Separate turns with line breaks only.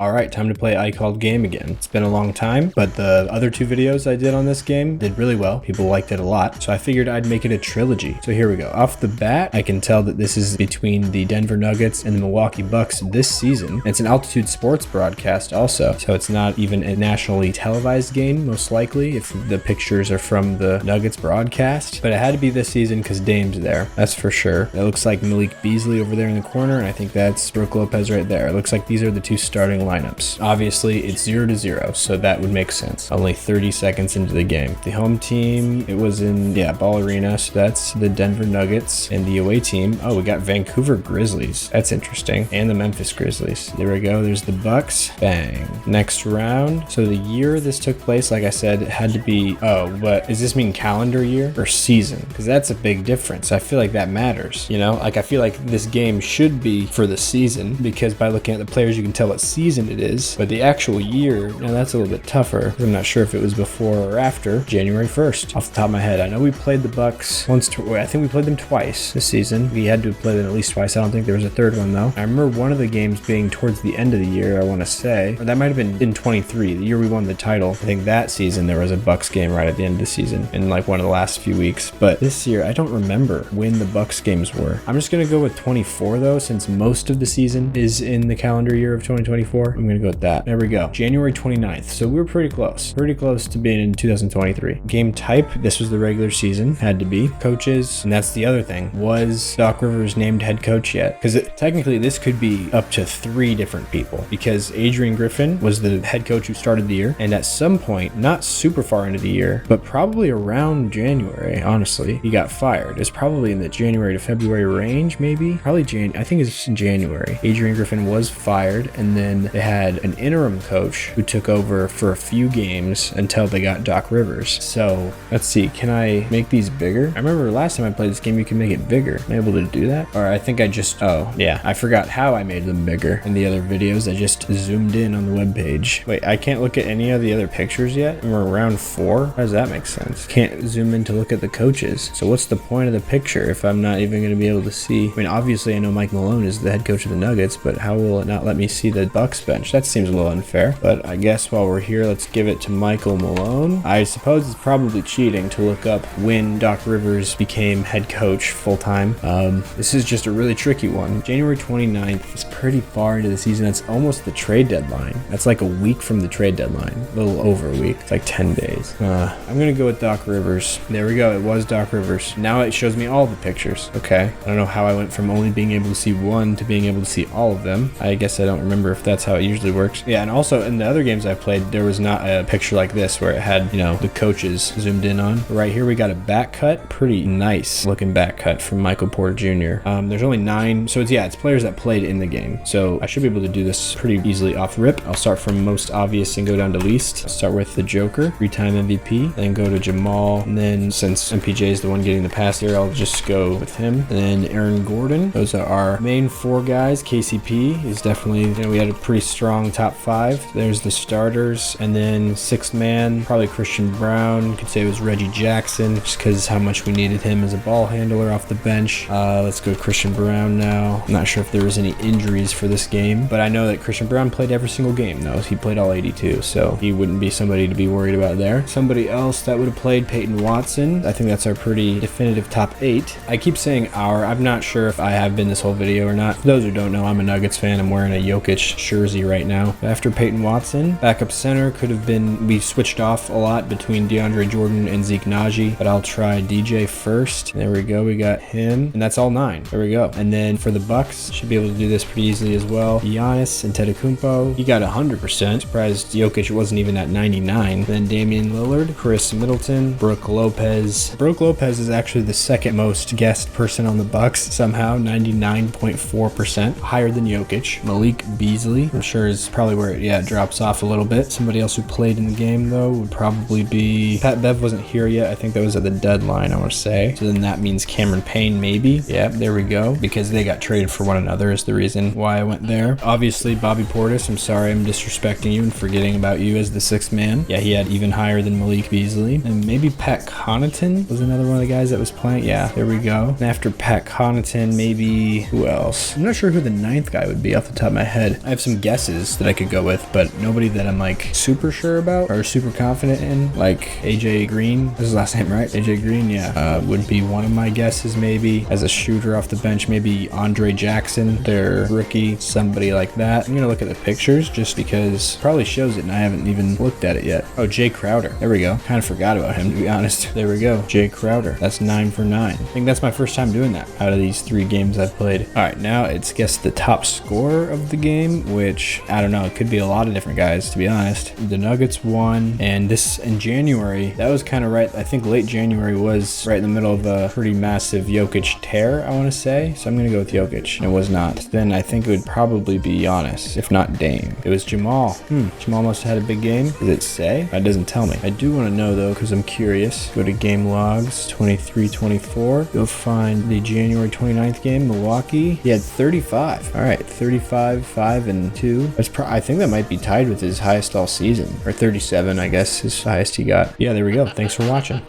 All right, time to play I Called Game again. It's been a long time, but the other two videos I did on this game did really well. People liked it a lot, so I figured I'd make it a trilogy. So here we go. Off the bat, I can tell that this is between the Denver Nuggets and the Milwaukee Bucks this season. It's an Altitude Sports broadcast also, so it's not even a nationally televised game, most likely, if the pictures are from the Nuggets broadcast. But it had to be this season because Dame's there, that's for sure. It looks like Malik Beasley over there in the corner, and I think that's Brook Lopez right there. It looks like these are the two starting lineups. Obviously, it's 0-0, so that would make sense. Only 30 seconds into the game. The home team, it was in, Ball Arena, so that's the Denver Nuggets. And the away team, we got Vancouver Grizzlies. That's interesting. And the Memphis Grizzlies. There we go. There's the Bucks. Bang. Next round. So the year this took place, like I said, it had to be, but does this mean calendar year or season? Because that's a big difference. I feel like that matters, I feel like this game should be for the season, because by looking at the players, you can tell what season it is, but the actual year, now that's a little bit tougher. I'm not sure if it was before or after January 1st. Off the top of my head, I know we played the Bucks once. I think we played them twice this season. We had to have played them at least twice. I don't think there was a third one though. I remember one of the games being towards the end of the year, I want to say, or that might have been in 23, the year we won the title. I think that season there was a Bucks game right at the end of the season in like one of the last few weeks. But this year, I don't remember when the Bucks games were. I'm just gonna go with 24 though, since most of the season is in the calendar year of 2024. I'm gonna go with that. There we go. January 29th. So we were pretty close to being in 2023. Game type, this was the regular season. Had to be. Coaches, and that's the other thing. Was Doc Rivers named head coach yet? Because technically this could be up to 3 different people, because Adrian Griffin was the head coach who started the year, and at some point, not super far into the year, but probably around January, honestly, he got fired. It's probably in the January to February range, maybe? Probably I think it's in January. Adrian Griffin was fired, and then they had an interim coach who took over for a few games until they got Doc Rivers. So let's see, can I make these bigger? I remember last time I played this game, you can make it bigger. Am I able to do that? Or I think I just, I forgot how I made them bigger in the other videos. I just zoomed in on the web page. Wait, I can't look at any of the other pictures yet? And we're round 4? How does that make sense? Can't zoom in to look at the coaches. So what's the point of the picture if I'm not even going to be able to see? I mean, obviously I know Mike Malone is the head coach of the Nuggets, but how will it not let me see the Bucks bench? That seems a little unfair, but I guess while we're here, let's give it to Michael Malone. I suppose it's probably cheating to look up when Doc Rivers became head coach full-time. This is just a really tricky one. January 29th is pretty far into the season. That's almost the trade deadline. That's like a week from the trade deadline. A little over a week. It's like 10 days. I'm gonna go with Doc Rivers. There we go. It was Doc Rivers. Now it shows me all the pictures. Okay. I don't know how I went from only being able to see one to being able to see all of them. I guess I don't remember if that's how it usually works. Yeah, and also in the other games I played, there was not a picture like this where it had, the coaches zoomed in on. Right here we got a back cut. Pretty nice looking back cut from Michael Porter Jr. There's only 9, so it's players that played in the game. So I should be able to do this pretty easily off rip. I'll start from most obvious and go down to least. I'll start with the Joker, 3-time MVP, then go to Jamal, and then since MPJ is the one getting the pass here, I'll just go with him. And then Aaron Gordon. Those are our main 4 guys. KCP is definitely, we had a pretty strong top 5. There's the starters, and then 6th man, probably Christian Brown. Could say it was Reggie Jackson, just because how much we needed him as a ball handler off the bench. Let's go Christian Brown now. I'm not sure if there was any injuries for this game, but I know that Christian Brown played every single game though. He played all 82, so he wouldn't be somebody to be worried about there. Somebody else that would have played, Peyton Watson. I think that's our pretty definitive top 8. I keep saying I'm not sure if I have been this whole video or not. For those who don't know, I'm a Nuggets fan. I'm wearing a Jokic jersey right now. After Peyton Watson, backup center could have been, we switched off a lot between DeAndre Jordan and Zeke Naji, but I'll try DJ first. There we go, we got him, and that's all 9. There we go. And then for the Bucks, should be able to do this pretty easily as well. Giannis Antetokounmpo, he got 100%. Surprised Jokic wasn't even at 99. Then Damian Lillard, Chris Middleton, Brook Lopez. Brook Lopez is actually the second most guessed person on the Bucks somehow, 99.4%, higher than Jokic. Malik Beasley, I'm sure is probably where it drops off a little bit. Somebody else who played in the game though would probably be Pat Bev. Wasn't here yet. I think that was at the deadline, I want to say. So then that means Cameron Payne maybe. Yep, there we go, because they got traded for one another is the reason why I went there. Obviously Bobby Portis, I'm sorry I'm disrespecting you and forgetting about you as the 6th man. Yeah, he had even higher than Malik Beasley. And maybe Pat Connaughton was another one of the guys that was playing. Yeah, there we go. And after Pat Connaughton, maybe who else? I'm not sure who the 9th guy would be off the top of my head. I have some guesses that I could go with, but nobody that I'm like super sure about or super confident in. Like AJ Green, this is his last name, right? AJ Green, yeah, would be one of my guesses maybe. As a shooter off the bench, maybe Andre Jackson, their rookie, somebody like that. I'm gonna look at the pictures just because it probably shows it and I haven't even looked at it yet. Oh, Jay Crowder. There we go. Kind of forgot about him, to be honest. There we go. Jay Crowder. That's 9 for 9. I think that's my first time doing that out of these 3 games I've played. All right, now it's guess the top scorer of the game, which I don't know. It could be a lot of different guys, to be honest. The Nuggets won, and this in January, that was kind of right. I think late January was right in the middle of a pretty massive Jokic tear, I want to say. So I'm going to go with Jokic, and it was not. Then I think it would probably be Giannis, if not Dame. It was Jamal. Jamal must have had a big game. Does it say? It doesn't tell me. I do want to know though, because I'm curious. Go to game logs, 23-24. Go find the January 29th game, Milwaukee. He had 35. All right, 35, 5, and 2. That's I think that might be tied with his highest all season, or 37, I guess, his highest he got. Yeah, there we go. Thanks for watching.